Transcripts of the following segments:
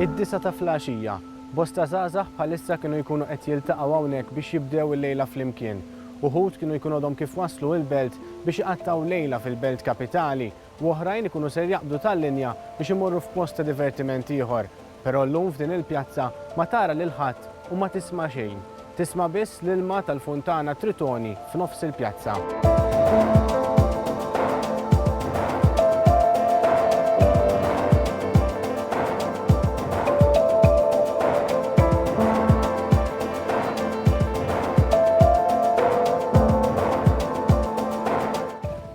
Id-9 ta' filgħaxija, bosta żgħażagħ bħalissa kienu jkunu qed jiltaqgħu hawnhekk biex jibdew il-lejla flimkien. Uħud kienu jkunu għadhom kif waslu l-belt biex iqattaw lejla fil-belt kapitali u oħrajn ikunu ser jaqbdu tal-linja biex imorru f'post ta' divertiment ieħor. Però llum f'din il-pjazza ma tara lil ħadd u ma tisma' xejn. Tisma' biss l-ilma tal-funtana Tritoni f'nofs il-pjazza.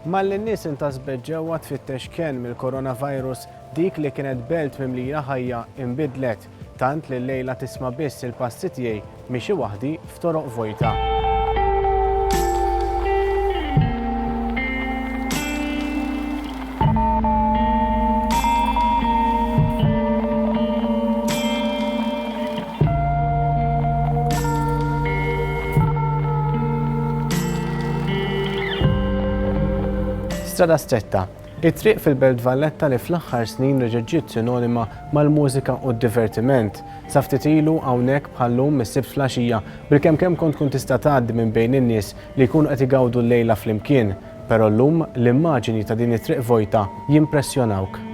Mal-nies intasbet ġewwa tfittex kemm mill-coronavirus dik li kienet belt mimlija ħajja inbidlet tant li l-lejla tisma' biss il-passi tiegħi mixi waħdi f'Toroq vojta. Strada stretta. It-triq fil-Belt Valletta li fl-aħħar snin reġgħet ġiet sinonima mal-mużika u d-divertiment. Sa ftit ilu hawnhekk bħallum mis-sibt filgħaxija bil-kemm kont tista' tgħaddi minn bejn in-nies li jkunu qed igawdu l-lejla flimkien, però llum l-immaġini ta' din it-triq vojta jimpressjonawk.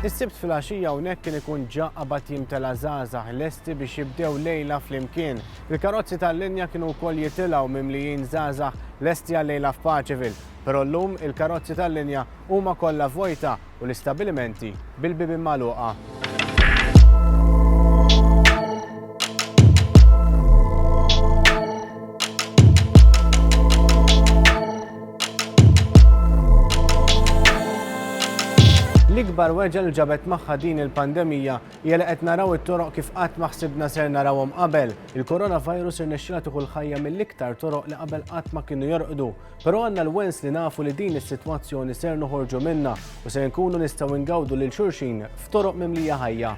Is-sibt filgħaxija hawnhekk kien ikun ġaqabad jimtela żgħażagħ lesti biex jibdew lejla flimkien. Il-karozzi tal-linja kienu wkoll jitilgħu mimlijin żgħażagħ lesti għal-lejla f'Paċeville, però llum il-karozzi tal-linja huma kollha vojta u l-istabbilimenti bil-bibien magħluqa. L-ikbar weġa li ġabet magħha din il-pandemija hija li qed naraw it-toroq kif qatt ma ħsibna ser narawhom qabel. Il-coronavirus irnexxiela tieħu l-ħajja mill-iktar toroq li qabel qatt ma kienu jorqdu. Però għandna l-wens li nafu li din is-sitwazzjoni ser noħorġu minnha u se nkunu nistgħu ngawdu lil xulxin f'toroq mimlija ħajja.